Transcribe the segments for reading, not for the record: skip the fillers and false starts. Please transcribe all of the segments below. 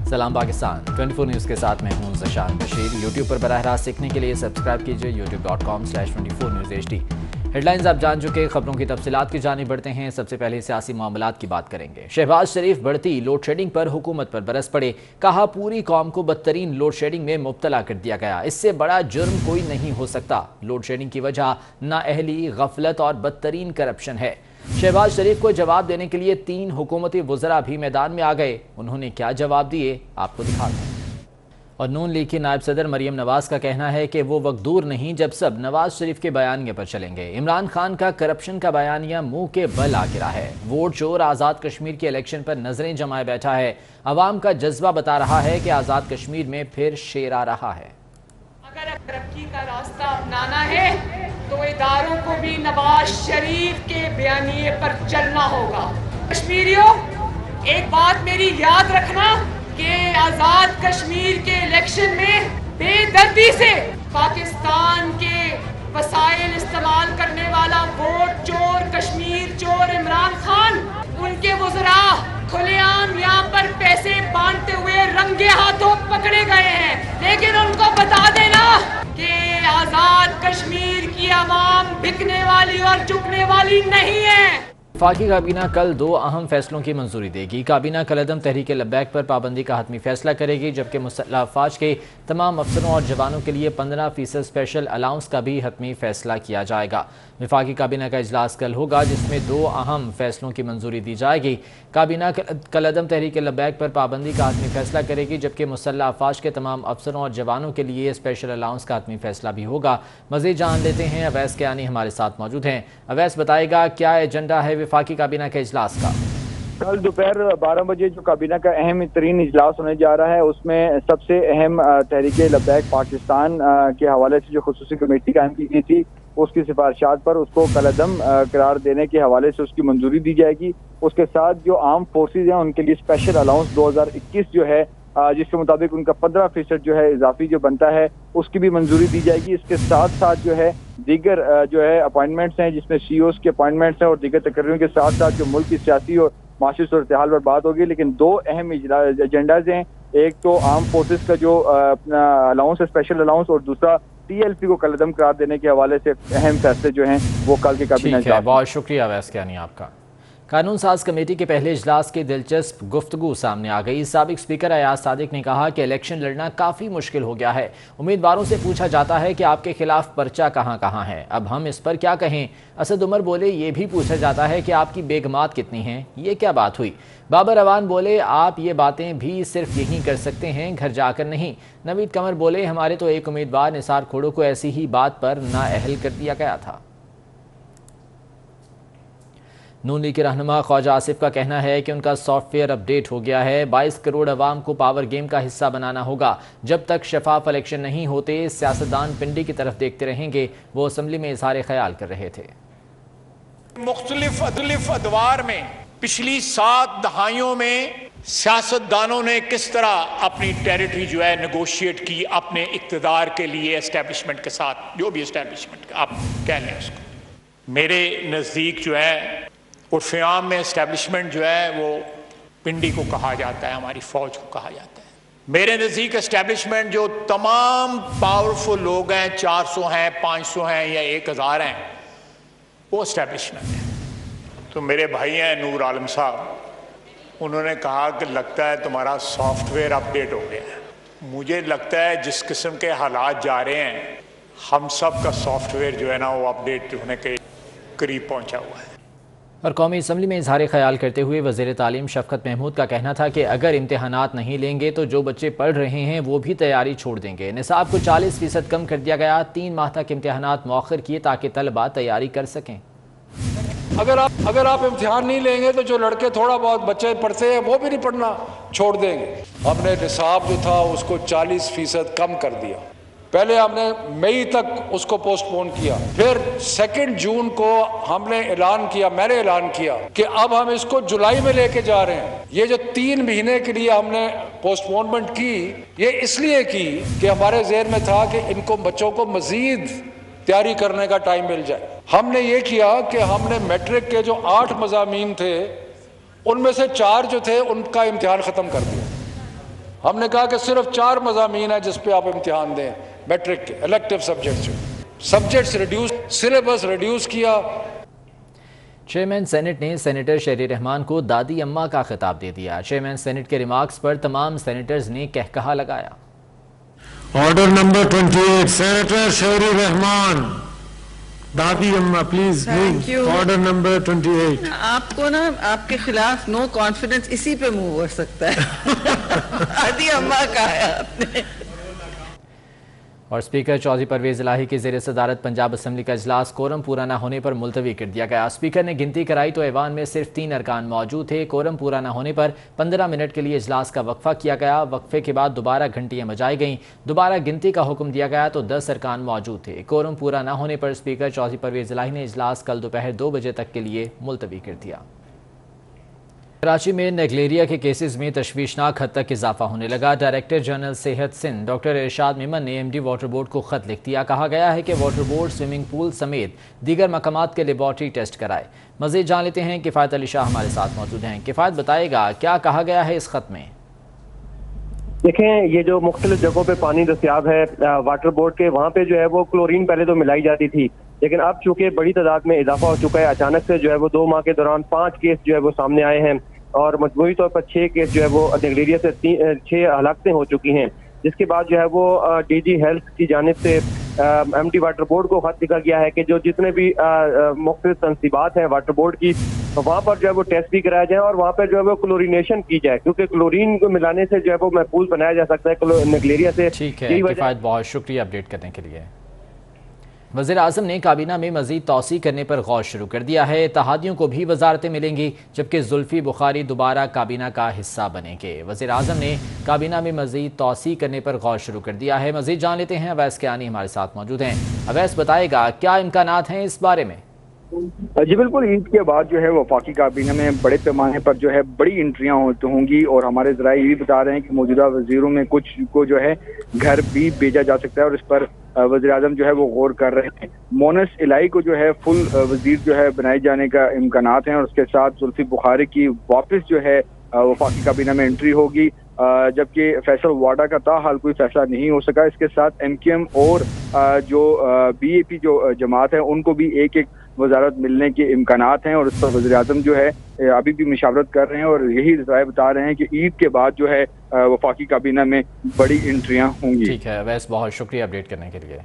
सलाम पाकिस्तान 24 न्यूज़ के साथ मैं हूं ज़शान बशीर। यूट्यूब पर बराह रास्त सीखने के लिए सब्सक्राइब कीजिए youtube.com/24 News HD। हेडलाइंस आप जान चुके, खबरों की तफसीलात की जानिब बढ़ते हैं। सबसे पहले सियासी मामलात की बात करेंगे। शहबाज शरीफ बढ़ती लोड शेडिंग पर हुकूमत पर बरस पड़े, कहा पूरी कौम को बदतरीन लोड शेडिंग में मुब्तला कर दिया गया, इससे बड़ा जुर्म कोई नहीं हो सकता। लोड शेडिंग की वजह नाअहली, गफलत और बदतरीन करप्शन है। शहबाज शरीफ को जवाब देने के लिए 3 हुकूमती वज़रा भी मैदान में आ गए। उन्होंने क्या जवाब दिए आपको दिखाते हैं। और नून लीग की नायब सदर मरियम नवाज का कहना है कि वो वक्त दूर नहीं जब सब नवाज शरीफ के बयानिए पर चलेंगे। इमरान खान का करप्शन का बयानिया मुंह के बल आ गिरा है। वोट चोर आज़ाद कश्मीर के इलेक्शन पर नजरें जमाए बैठा है। अवाम का जज्बा बता रहा है कि आज़ाद कश्मीर में फिर शेर आ रहा है। अगर तरक्की का रास्ता अपनाना है तो इदारों को भी नवाज शरीफ के बयानिए पर चलना होगा। कश्मीरियों, एक बात मेरी याद रखना कि आजाद कश्मीर के इलेक्शन में बेदर्दी से पाकिस्तान के वसाइल इस्तेमाल करने वाला वोट चोर, कश्मीर चोर इमरान खान, उनके वज़रा खुलेआम यहाँ पर पैसे बांटते हुए रंगे हाथों पकड़े गए हैं। लेकिन उनको बता देना कि आजाद कश्मीर की आवाम बिकने वाली और झुकने वाली नहीं है। वफाकी काबीना कल 2 अहम फैसलों की मंजूरी देगी। काबीना कलअदम तहरीक लब्बैक पर पाबंदी का हतमी फैसला करेगी, जबकि मुसल्लह अफवाज के तमाम अफसरों और जवानों के लिए 15% स्पेशल अलाउंस का भी हतमी फैसला किया जाएगा। वफाकी काबीना का इजलास कल होगा, जिसमें 2 अहम फैसलों की मंजूरी दी जाएगी। काबीना कलअदम तहरीक लब्बैक पर पाबंदी का हतमी फैसला करेगी, जबकि मुसल्लह अफवाज के तमाम अफसरों और जवानों के लिए स्पेशल अलाउंस का हतमी फैसला भी होगा। मज़ीद जान लेते हैं, अवैस कियानी हमारे साथ मौजूद हैं। अवैस, बताएगा क्या एजेंडा है वफाकी काबीना के इजलास का? कल दोपहर 12 बजे जो काबीना का अहम तरीन इजलास होने जा रहा है, उसमें सबसे अहम तहरीक लब्बैक पाकिस्तान के हवाले से जो खुसूसी कमेटी कायम की गई थी, उसकी सिफारिशात पर उसको कलअदम करार देने के हवाले से उसकी मंजूरी दी जाएगी। उसके साथ जो आर्म फोर्सेज हैं उनके लिए स्पेशल अलाउंस 2021 जो है, जिसके मुताबिक उनका 15% जो है इजाफी जो बनता है, उसकी भी मंजूरी दी जाएगी। इसके साथ साथ जो है दीगर जो है अपॉइंटमेंट्स हैं, जिसमें CEOs के अपॉइंटमेंट्स हैं और दीगर तकरीरों के साथ साथ जो मुल्क की सियासी और माशी सूरत हाल पर बात होगी। लेकिन 2 अहम एजेंडाज हैं, एक तो आर्म फोर्सेस का जो अपना अलाउंस है, स्पेशल अलाउंस, और दूसरा TLP को कलअदम करार देने के हवाले से अहम फैसले जो हैं वो कल के काबीना में। बहुत शुक्रिया अवैस कियानी आपका। कानून साज कमेटी के पहले इजलास की दिलचस्प गुफ्तगू सामने आ गई। साबिक स्पीकर अयाज सादिक ने कहा कि इलेक्शन लड़ना काफ़ी मुश्किल हो गया है। उम्मीदवारों से पूछा जाता है कि आपके खिलाफ पर्चा कहाँ कहाँ है, अब हम इस पर क्या कहें। असद उमर बोले, ये भी पूछा जाता है कि आपकी बेगमात कितनी हैं, ये क्या बात हुई। बाबर अवान बोले, आप ये बातें भी सिर्फ यहीं कर सकते हैं, घर जाकर नहीं। नवीद कमर बोले, हमारे तो एक उम्मीदवार निसार खोड़ो को ऐसी ही बात पर नाअहल कर दिया गया था। नून लीग के रहनुमा ख्वाजा आसिफ का कहना है कि उनका सॉफ्टवेयर अपडेट हो गया है। 22 करोड़ अवाम को पावर गेम का हिस्सा बनाना होगा। जब तक शफाफ इलेक्शन नहीं होते, सियासतदान पिंडी की तरफ देखते रहेंगे। वो असम्बली में इजहार ख्याल कर रहे थे। मुख्तलिफ अदवार में पिछली 7 दहाइयों में सियासतदानों ने किस तरह अपनी टेरिटरी जो है नेगोशिएट की अपने इक्तदार के लिए, एस्टेब्लिशमेंट के साथ, जो भी एस्टेब्लिशमेंट आप कह लें उसको। मेरे नज़दीक जो है उर्फ़-ए-आम में एस्टेब्लिशमेंट जो है वो पिंडी को कहा जाता है, हमारी फ़ौज को कहा जाता है। मेरे नज़दीक एस्टेब्लिशमेंट जो तमाम पावरफुल लोग हैं, 400 हैं, 500 हैं या 1000 हैं, वो एस्टेब्लिशमेंट है। तो मेरे भाई हैं नूर आलम साहब, उन्होंने कहा कि लगता है तुम्हारा सॉफ्टवेयर अपडेट हो गया है। मुझे लगता है जिस किस्म के हालात जा रहे हैं, हम सब का सॉफ्टवेयर जो है ना वो अपडेट होने के करीब पहुँचा हुआ है। और कौमी असम्बली में इजहार ख्याल करते हुए वज़ीर तालीम शफ़क़त महमूद का कहना था कि अगर इम्तहानात नहीं लेंगे तो जो बच्चे पढ़ रहे हैं वो भी तैयारी छोड़ देंगे। निसाब को 40% कम कर दिया गया। 3 माह तक इम्तहानात मौखर किए ताकि तलबा तैयारी कर सकें। अगर आप इम्तिहान नहीं लेंगे तो जो लड़के थोड़ा बहुत बच्चे पढ़ते हैं वो भी नहीं पढ़ना, छोड़ देंगे। हमने निसाब जो था उसको 40% कम कर दिया। पहले हमने मई तक उसको पोस्टपोन किया, फिर 2 जून को हमने ऐलान किया, मैंने ऐलान किया कि अब हम इसको जुलाई में लेके जा रहे हैं। ये जो 3 महीने के लिए हमने पोस्टपोनमेंट की, ये इसलिए की कि हमारे ज़हन में था कि इनको बच्चों को मजीद तैयारी करने का टाइम मिल जाए। हमने ये किया कि हमने मैट्रिक के जो 8 मज़ामीन थे उनमें से 4 जो थे उनका इम्तिहान ख़त्म कर दिया। हमने कहा कि सिर्फ 4 मज़ामीन है जिस पे आप इम्तिहान दें, मैट्रिक के elective subjects reduce, syllabus reduce किया। चेयरमैन सेनेट ने सेनेटर शहरी रहमान को दादी अम्मा का खिताब दे दिया। चेयरमैन सेनेट के रिमार्क्स पर तमाम सेनेटर्स ने कहकहा लगाया। ऑर्डर नंबर 28, सेनेटर शहरी रहमान, दादी अम्मा प्लीज मूव। Order number 28। आपको ना आपके खिलाफ नो कॉन्फिडेंस इसी पे मूव हो सकता है। दादी अम्मा का है आपने। और स्पीकर चौधरी परवेज इलाही की ज़ेर सदारत पंजाब असम्बली का इजलास कोरम पूरा न होने पर मुलतवी कर दिया गया। स्पीकर ने गिनती कराई तो ऐवान में सिर्फ 3 अरकान मौजूद थे। कोरम पूरा न होने पर 15 मिनट के लिए इजलास का वक्फा किया गया। वक्फे के बाद दोबारा घंटियां बजाई गईं। दोबारा गिनती का हुक्म दिया गया तो 10 अरकान मौजूद थे। कोरम पूरा न होने पर स्पीकर चौधरी परवेज इलाही ने इजलास कल दोपहर 2 बजे तक के लिए मुलतवी कर दिया। कराची में नेगलेरिया के केसेस में तशवीशनाक हद तक इजाफा होने लगा। डायरेक्टर जनरल सेहत सिंध डॉक्टर इरशाद मेमन ने एमडी वाटर बोर्ड को खत लिख दिया। कहा गया है कि वाटर बोर्ड स्विमिंग पूल समेत दीगर मकामात के लेबॉर्ट्री टेस्ट कराए। मजीद जान लेते हैं, किफ़ायत अली शाह हमारे साथ मौजूद हैं। किफ़ायत बताएगा क्या कहा गया है इस खत में? देखें, ये जो मुख्तलिफ जगहों पे पानी दस्तियाब है वाटर बोर्ड के, वहाँ पे जो है वो क्लोरीन पहले तो मिलाई जाती थी, लेकिन अब चूंकि बड़ी तादाद में इजाफा हो चुका है, अचानक से जो है वो 2 माह के दौरान 5 केस जो है वो सामने आए हैं और मजमूई तौर पर 6 केस जो है वो नेगलेरिया से 6 हलाकतें हो चुकी हैं। जिसके बाद जो है वो डीजी हेल्थ की जानिब से एमडी वाटर बोर्ड को खत लिखा गया है कि जो जितने भी मुख्तलिफ तंसीबात हैं वाटर बोर्ड की, वहाँ पर जो है वो टेस्ट भी कराया जाए और वहाँ पर जो है वो क्लोरीनेशन की जाए, क्योंकि क्लोरीन को मिलाने से जो है वो महफूज बनाया जा सकता है नेगलेरिया से। ठीक है किफ़ायत, बहुत शुक्रिया अपडेट करने के लिए। वज़ीर आज़म ने काबीना में मज़ीद तौसी करने पर गौर शुरू कर दिया है। इत्तेहादियों को भी वजारतें मिलेंगी, जबकि जुल्फ़ी बुखारी दोबारा काबीना का हिस्सा बनेंगे। वज़ीर आज़म ने काबीना में मज़ीद तौसी करने पर गौर शुरू कर दिया है। मज़ीद जान लेते हैं, अवैस कियानी हमारे साथ मौजूद हैं। अवैस बताएगा क्या इम्कानात हैं इस बारे में? जी बिल्कुल, ईद के बाद जो है वफाकी काबीना में बड़े पैमाने पर जो है बड़ी एंट्रियां होंगी और हमारे ज़राए ये भी बता रहे हैं कि मौजूदा वजीरों में कुछ को जो है घर भी भेजा जा सकता है और इस पर वज़ीर आज़म जो है वो गौर कर रहे हैं। मोनस इलाही को जो है फुल वजीर जो है बनाए जाने का इम्कानात हैं और उसके साथ जुल्फ़ी बुखारी की वापस जो है वफाकी काबीना में एंट्री होगी, जबकि फैसल वाडा का ताहाल कोई फैसला नहीं हो सका। इसके साथ एमकेएम और जो बीएपी जो जमात है उनको भी एक एक वजारत मिलने के इम्कानात हैं और उस पर वज़ीर आज़म जो है अभी भी मुशावरत कर रहे हैं और यही राय बता रहे हैं कि ईद के बाद जो है वफाकी काबीना में बड़ी एंट्रियां होंगी। ठीक है वैसे, बहुत शुक्रिया अपडेट करने के लिए।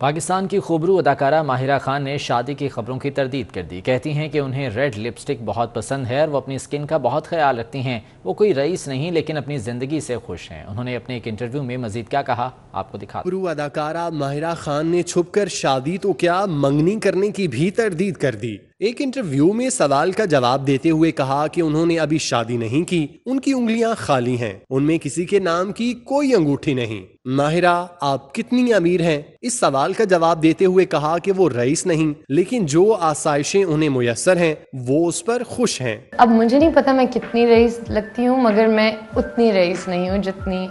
पाकिस्तान की खूबरू अदाकारा माहिरा खान ने शादी की खबरों की तरदीद कर दी। कहती हैं कि उन्हें रेड लिपस्टिक बहुत पसंद है और वो अपनी स्किन का बहुत ख्याल रखती हैं। वो कोई रईस नहीं लेकिन अपनी ज़िंदगी से खुश हैं। उन्होंने अपने एक इंटरव्यू में मजीद क्या कहा, आपको दिखा। खूबरू अदाकारा माहिरा खान ने छुपकर शादी तो क्या मंगनी करने की भी तरदीद कर दी। एक इंटरव्यू में सवाल का जवाब देते हुए कहा कि उन्होंने अभी शादी नहीं की, उनकी उंगलियां खाली हैं, उनमें किसी के नाम की कोई अंगूठी नहीं। माहिरा, आप कितनी अमीर हैं? इस सवाल का जवाब देते हुए कहा कि वो रईस नहीं लेकिन जो आसाइशें उन्हें मुयस्सर हैं वो उस पर खुश हैं। अब मुझे नहीं पता मैं कितनी रईस लगती हूँ, मगर मैं उतनी रईस नहीं हूँ जितनी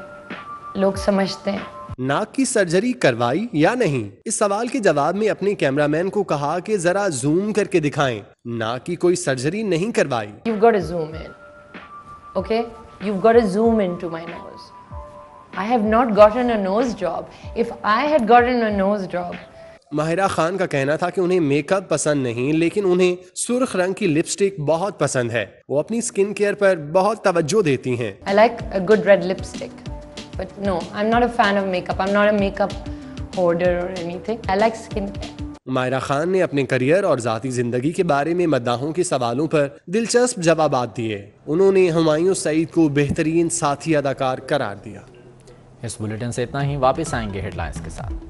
लोग समझते हैं। नाक की सर्जरी करवाई या नहीं? इस सवाल के जवाब में अपने कैमरामैन को कहा कि जरा जूम करके दिखाएं। नाक की कोई सर्जरी नहीं करवाई। You've got to zoom in, okay? You've got to zoom into my nose. I have not gotten a nose job. If I had gotten a nose job. Mahira Khan का कहना था कि उन्हें मेकअप पसंद नहीं लेकिन उन्हें सुर्ख रंग की लिपस्टिक बहुत पसंद है। वो अपनी स्किन केयर पर बहुत तवज्जो देती हैं। I like a good red lipstick. But no, I'm not a fan of makeup. I'm not a makeup hoarder or anything. I like skincare. Mahira Khan ने अपने करियर और ज़ाती ज़िंदगी के बारे में मद्दाहों के सवालों पर दिलचस्प जवाबात दिए। उन्होंने हुमायूं सईद को बेहतरीन साथी अदाकार करार दिया। इस बुलेटिन से इतना ही, वापस आएंगे हेडलाइंस के साथ।